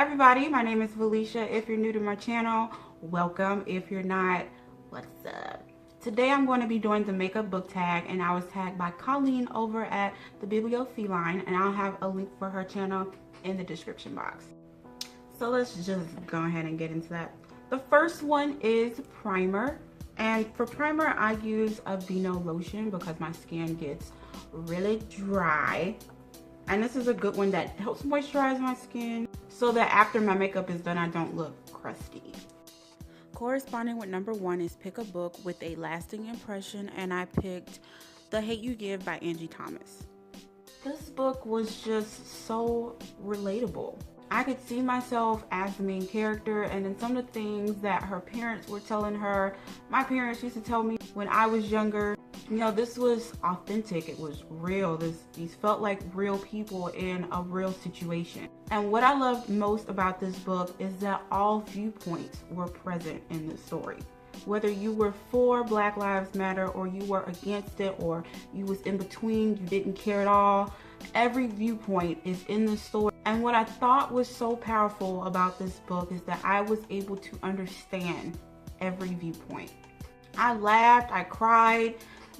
everybody, my name is Felicia. If you're new to my channel, welcome. If you're not, what's up? Today I'm going to be doing the makeup book tag, and I was tagged by Colleen over at the BIBLIOFELINE, and I'll have a link for her channel in the description box. So let's just go ahead and get into that. The first one is primer, and for primer I use a Vino lotion because my skin gets really dry. And this is a good one that helps moisturize my skin so that after my makeup is done, I don't look crusty. Corresponding with number one is pick a book with a lasting impression, and I picked The Hate You Give by Angie Thomas. This book was just so relatable. I could see myself as the main character, and then some of the things that her parents were telling her, my parents used to tell me when I was younger. You know, this was authentic, it was real. These felt like real people in a real situation. And what I loved most about this book is that all viewpoints were present in the story. Whether you were for Black Lives Matter or you were against it, or you was in between, you didn't care at all, every viewpoint is in the story. And what I thought was so powerful about this book is that I was able to understand every viewpoint. I laughed, I cried.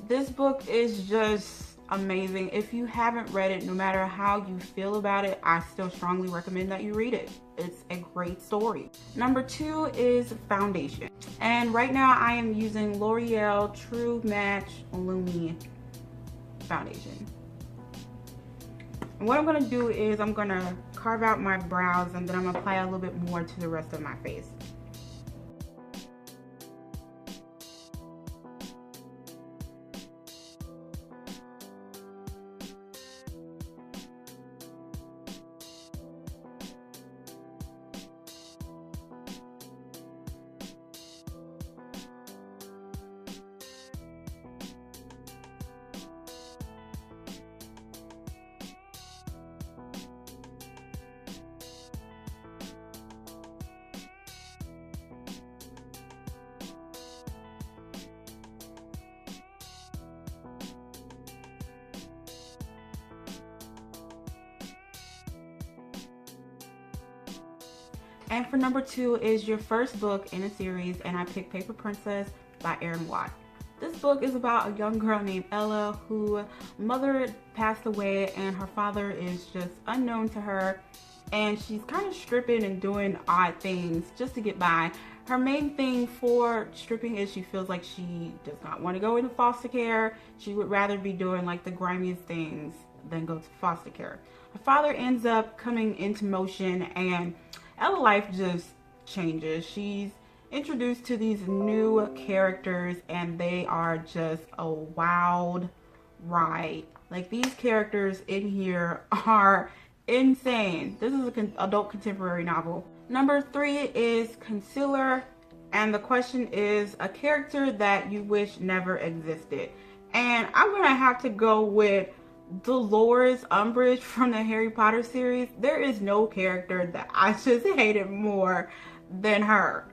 This book is just amazing. If you haven't read it, no matter how you feel about it, I still strongly recommend that you read it. It's a great story. Number two is foundation. And right now I am using L'Oreal True Match Lumi foundation. And what I'm going to do is I'm going to carve out my brows, and then I'm going to apply a little bit more to the rest of my face. And for number two is your first book in a series, and I picked Paper Princess by Erin Watt. This book is about a young girl named Ella whose mother passed away and her father is just unknown to her, and she's kind of stripping and doing odd things just to get by. Her main thing for stripping is she feels like she does not want to go into foster care. She would rather be doing like the grimiest things than go to foster care. Her father ends up coming into motion, and Ella's life just changes. She's introduced to these new characters, and they are just a wild ride. Like, these characters in here are insane. This is an adult contemporary novel. Number three is concealer, and the question is a character that you wish never existed. And I'm gonna have to go with Dolores Umbridge from the Harry Potter series. There is no character that I just hated more than her.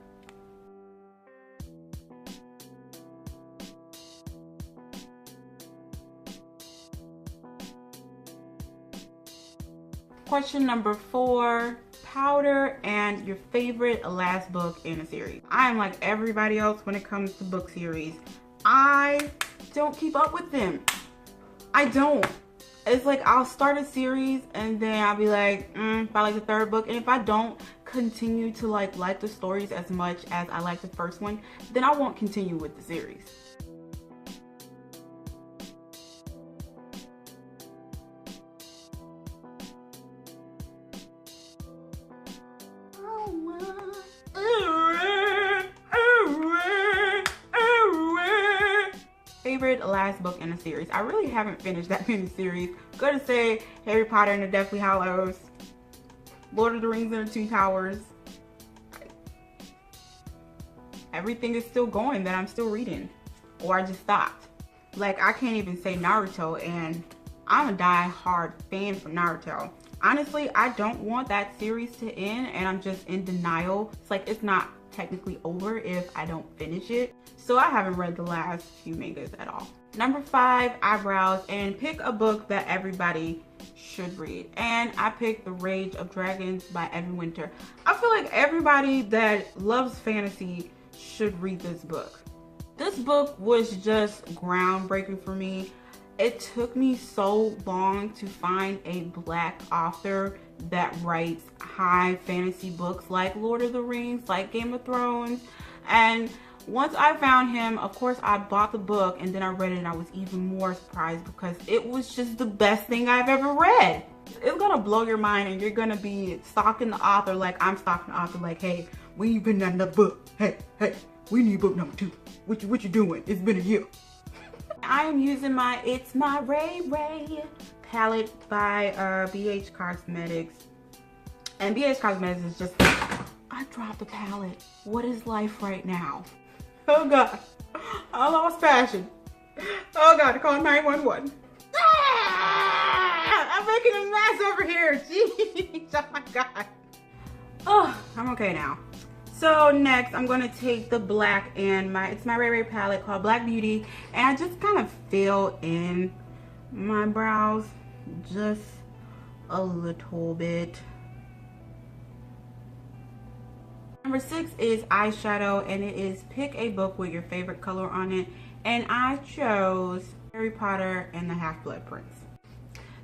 Question number four, powder and your favorite last book in a series. I'm like everybody else when it comes to book series. I don't keep up with them. I don't. It's like I'll start a series and then I'll be like, by like the third book, and if I don't continue to like the stories as much as I like the first one, then I won't continue with the series. Favorite last book in a series. I really haven't finished that many series. Gonna say Harry Potter and the Deathly Hallows, Lord of the Rings and the Two Towers. Everything is still going that I'm still reading, or I just stopped. Like, I can't even say Naruto, and I'm a die-hard fan for Naruto. Honestly, I don't want that series to end, and I'm just in denial. It's like, it's not technically over if I don't finish it. So I haven't read the last few mangas at all. Number 5, eyebrows, and pick a book that everybody should read. And I picked The Rage of Dragons by Evan Winter. I feel like everybody that loves fantasy should read this book. This book was just groundbreaking for me. It took me so long to find a Black author that writes high fantasy books like Lord of the Rings, like Game of Thrones. And once I found him, of course, I bought the book and then I read it and I was even more surprised because it was just the best thing I've ever read. It's gonna blow your mind and you're gonna be stalking the author like I'm stalking the author, like, hey, we need another book. Hey, we need book number 2. What you doing? It's been a year. I am using my It's My Ray Ray palette by BH Cosmetics. And BH Cosmetics is just, I dropped the palette. What is life right now? Oh God, I lost passion. Oh God, call 911. I'm making a mess over here. Jeez, oh my God. Oh, I'm okay now. So next, I'm gonna take the black and It's My Ray Ray palette called Black Beauty, and I just kind of fill in my brows just a little bit. Number 6 is eyeshadow, and it is pick a book with your favorite color on it, and I chose Harry Potter and the Half-Blood Prince.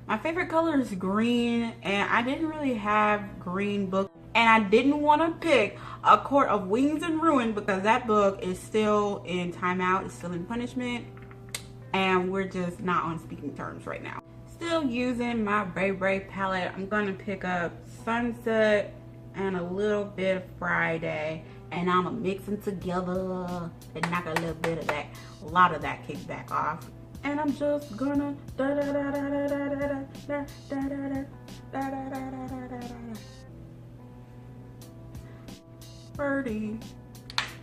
My favorite color is green, and I didn't really have green books. And I didn't want to pick A Court of Wings and Ruin because that book is still in timeout, it's still in punishment, and we're just not on speaking terms right now. Still using my Ray Ray palette, I'm gonna pick up Sunset and a little bit of Friday, and I'm gonna mix them together and knock a little bit of that, a lot of that kickback off. And I'm just gonna da da da da da da da da da da da da da da da. Birdie.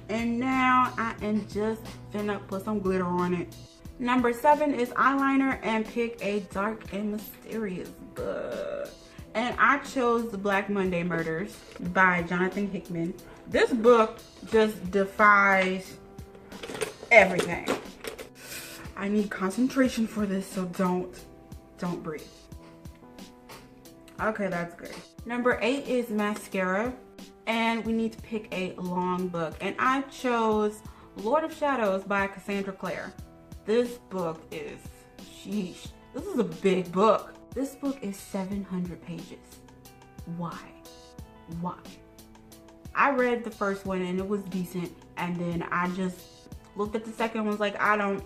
And now I am just finna put some glitter on it. Number 7 is eyeliner, and pick a dark and mysterious book. And I chose The Black Monday Murders by Jonathan Hickman. This book just defies everything. I need concentration for this, so don't breathe. Okay, that's good. Number 8 is mascara, and we need to pick a long book, and I chose Lord of Shadows by Cassandra Clare. This book is, sheesh, this is a big book. This book is 700 pages. Why? I read the first one and it was decent, and then I just looked at the second one, was like, I don't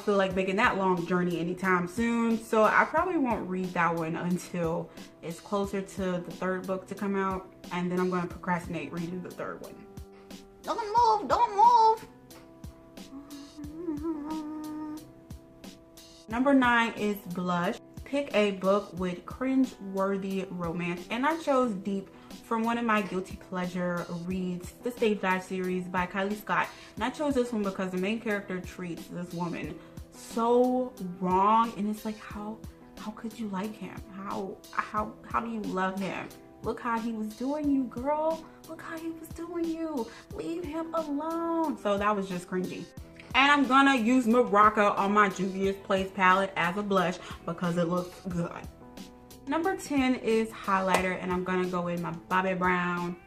feel like making that long journey anytime soon, so I probably won't read that one until it's closer to the third book to come out, and then I'm going to procrastinate reading the third one. Don't move. Number 9 is blush. Pick a book with cringe-worthy romance, and I chose Deep from one of my guilty pleasure reads, the Stage Dive series by Kylie Scott. And I chose this one because the main character treats this woman so wrong, and it's like, how could you like him? How do you love him? Look how he was doing you, girl. Look how he was doing you. Leave him alone. So that was just cringy. And I'm gonna use Morocco on my Juvia's Place palette as a blush because it looks good. Number 10 is highlighter, and I'm gonna go in my Bobbi Brown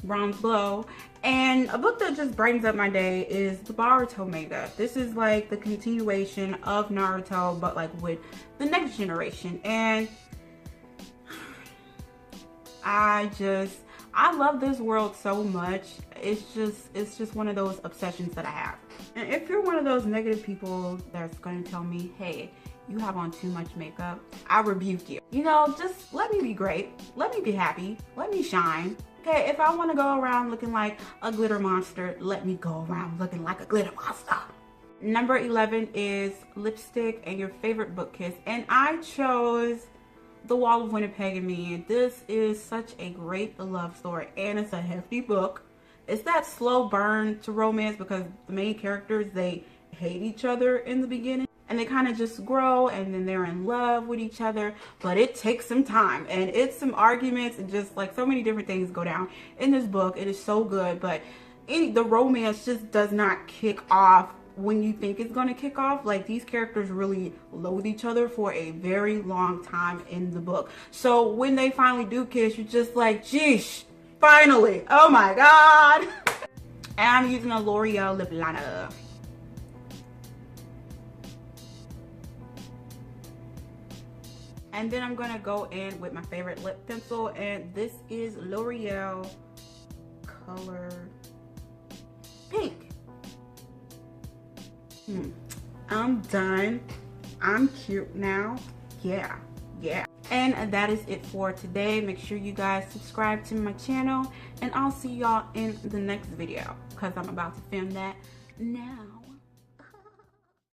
Bronze Glow. And a book that just brightens up my day is the Boruto manga. This is like the continuation of Naruto, but like with the next generation. And I love this world so much. It's just one of those obsessions that I have. And if you're one of those negative people that's gonna tell me, hey, you have on too much makeup, I rebuke you. You know, just let me be great. Let me be happy. Let me shine. Okay, if I want to go around looking like a glitter monster, let me go around looking like a glitter monster. Number 11 is lipstick and your favorite book kiss. And I chose The Wall of Winnipeg and Me. This is such a great love story, and it's a hefty book. It's that slow burn to romance because the main characters, they hate each other in the beginning. and they kind of just grow, and then they're in love with each other. But it takes some time, and it's some arguments, and just like so many different things go down in this book. It is so good, but the romance just does not kick off when you think it's going to kick off. Like, these characters really loathe each other for a very long time in the book. So when they finally do kiss, you're just like, geesh, finally, oh my god. And I'm using a L'Oreal lip liner. And then I'm gonna go in with my favorite lip pencil, and this is L'Oreal color Pink. I'm done. I'm cute now. Yeah. And that is it for today. Make sure you guys subscribe to my channel, and I'll see y'all in the next video, because I'm about to film that now.